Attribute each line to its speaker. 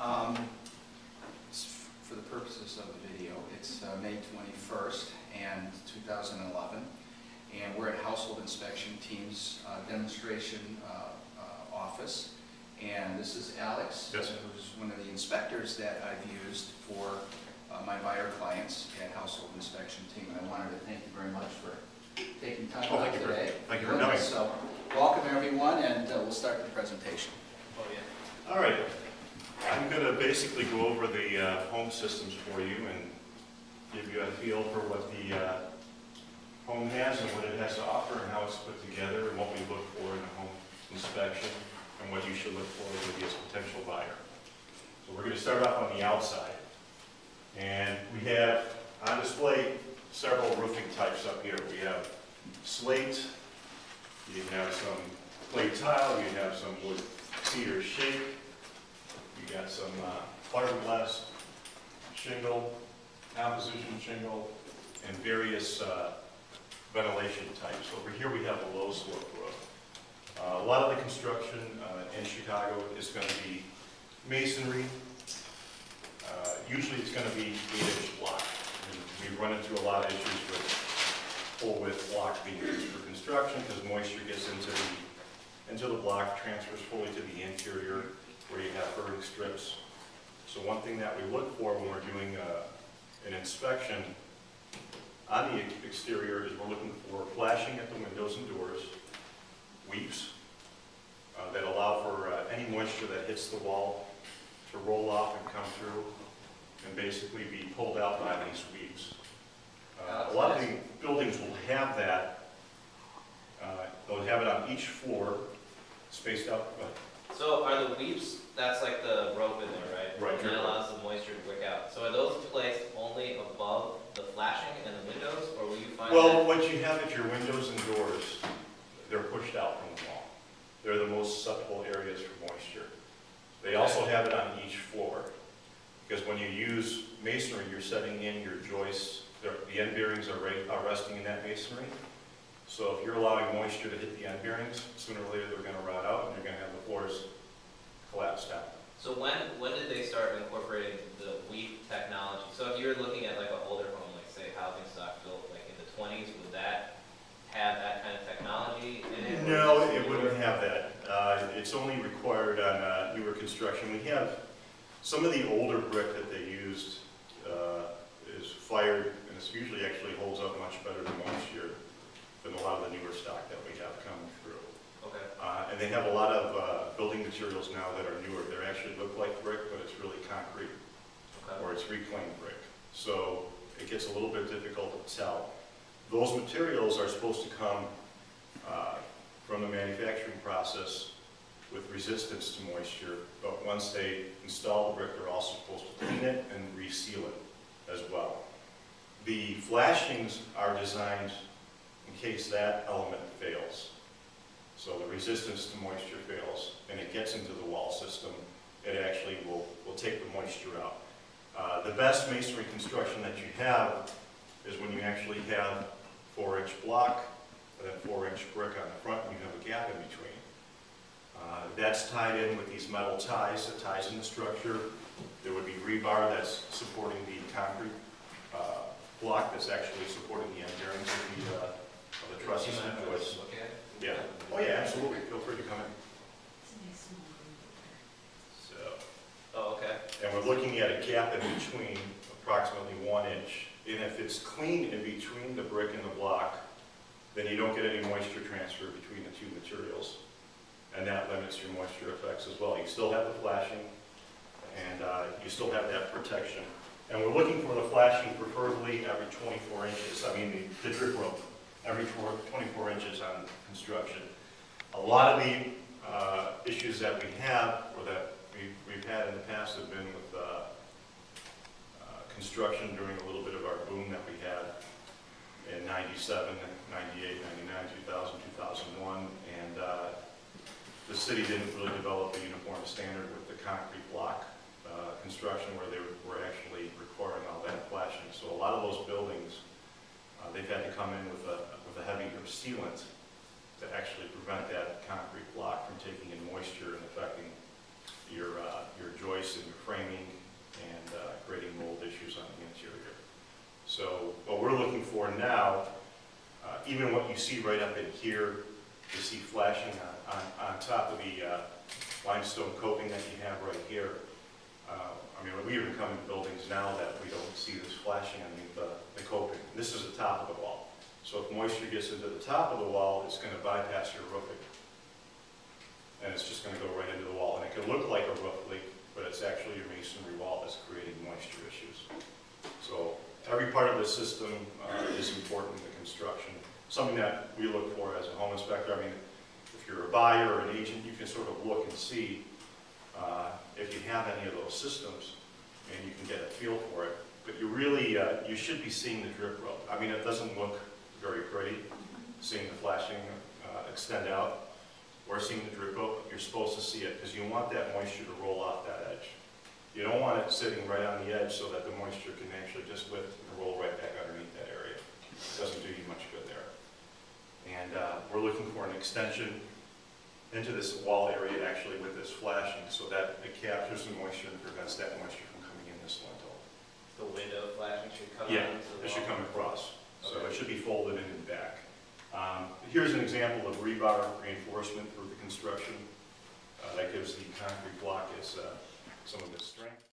Speaker 1: For the purposes of the video, it's May 21st and 2011, and we're at Household Inspection Team's demonstration office. And this is Alex,
Speaker 2: yes,
Speaker 1: who's one of the inspectors that I've used for my buyer clients at Household Inspection Team. And I wanted to thank you very much for taking time out today.
Speaker 2: Thank you for coming.
Speaker 1: So, welcome everyone, and we'll start the presentation.
Speaker 2: Oh, yeah. All right. I'm going to basically go over the home systems for you and give you a feel for what the home has and what it has to offer and how it's put together and what we look for in a home inspection and what you should look for with you as a potential buyer. So we're going to start off on the outside. And we have on display several roofing types up here. We have slate, you have some clay tile, you have some wood cedar shake, you got some fiberglass shingle, composition shingle, and various ventilation types. Over here we have a low slope roof. A lot of the construction in Chicago is going to be masonry. Usually it's going to be 8-inch block. We've run into a lot of issues with full width block being used for construction because moisture gets into the block, transfers fully to the interior where you have burning strips. So one thing that we look for when we're doing an inspection on the exterior is we're looking for flashing at the windows and doors, weeps that allow for any moisture that hits the wall to roll off and come through and basically be pulled out by these weeps. A lot of the buildings will have that. They'll have it on each floor, spaced out.
Speaker 3: So are the weeps, that's like the rope in there, right?
Speaker 2: Right.
Speaker 3: And it allows the moisture to wick out. So are those placed only above the flashing and the windows, or will you find
Speaker 2: Well, what you have at your windows and doors, they're pushed out from the wall. They're the most susceptible areas for moisture. They also have it on each floor, because when you use masonry, you're setting in your joists. The end bearings are resting in that masonry. So if you're allowing moisture to hit the end bearings, sooner or later they're going to rot out and you're going to have the floors collapse down.
Speaker 3: So when did they start incorporating the weep technology? So if you're looking at like an older home, like say housing stock built like in the 20s, would that have that kind of technology in it?
Speaker 2: No, it wouldn't have that. It's only required on newer construction. We have some of the older brick that they used is fired, and it usually actually holds up much better to moisture than a lot of the newer stock that we have coming through.
Speaker 3: Okay.
Speaker 2: And they have a lot of building materials now that are newer. They actually look like brick, but it's really concrete, or it's reclaimed brick. So it gets a little bit difficult to tell. Those materials are supposed to come from the manufacturing process with resistance to moisture, but once they install the brick, they're also supposed to clean it and reseal it as well. The flashings are designed in case that element fails. So the resistance to moisture fails and it gets into the wall system, it actually will take the moisture out. The best masonry construction that you have is when you actually have 4-inch block and then 4-inch brick on the front and you have a gap in between. That's tied in with these metal ties that ties in the structure. There would be rebar that's supporting the concrete block that's actually supporting the end bearings of the trusses and joists. Yeah. Oh yeah, absolutely. Feel free to come in. So.
Speaker 3: Oh, okay.
Speaker 2: And we're looking at a gap in between approximately 1 inch. And if it's clean in between the brick and the block, then you don't get any moisture transfer between the two materials. And that limits your moisture effects as well. You still have the flashing, and you still have that protection. And we're looking for the flashing preferably every 24 inches. I mean, the drip rope, every 24 inches on construction. A lot of the issues that we have, or that we've had in the past, have been with construction during a little bit of our boom that we had in 97, 98, 99, 2000, 2001, and the city didn't really develop a uniform standard with the concrete block construction where they were actually requiring all that flashing. So a lot of those buildings, they've had to come in with a heavier sealant to actually prevent that concrete block from taking in moisture and affecting your joists and your frame you see right up in here, you see flashing on top of the limestone coping that you have right here. I mean, we even come in buildings now that we don't see this flashing underneath the coping. This is the top of the wall. So if moisture gets into the top of the wall, it's going to bypass your roofing. And it's just going to go right into the wall. And it can look like a roof leak, but it's actually your masonry wall that's creating moisture issues. So every part of the system is important in the construction. Something that we look for as a home inspector. I mean, if you're a buyer or an agent, you can sort of look and see if you have any of those systems, and you can get a feel for it. But you really, you should be seeing the drip rope. I mean, it doesn't look very pretty, seeing the flashing extend out, or seeing the drip rope. You're supposed to see it, because you want that moisture to roll off that edge. You don't want it sitting right on the edge so that the moisture can actually just lift and roll right back underneath that area. It doesn't do you much good there. And we're looking for an extension into this wall area actually with this flashing so that it captures the moisture and prevents that moisture from coming in this lintel.
Speaker 3: The window flashing should come
Speaker 2: Yeah,
Speaker 3: into the
Speaker 2: it should
Speaker 3: wall?
Speaker 2: come across. So
Speaker 3: Okay.
Speaker 2: it should be folded in and back. Here's an example of rebar reinforcement for the construction. That gives the concrete block its some of its strength.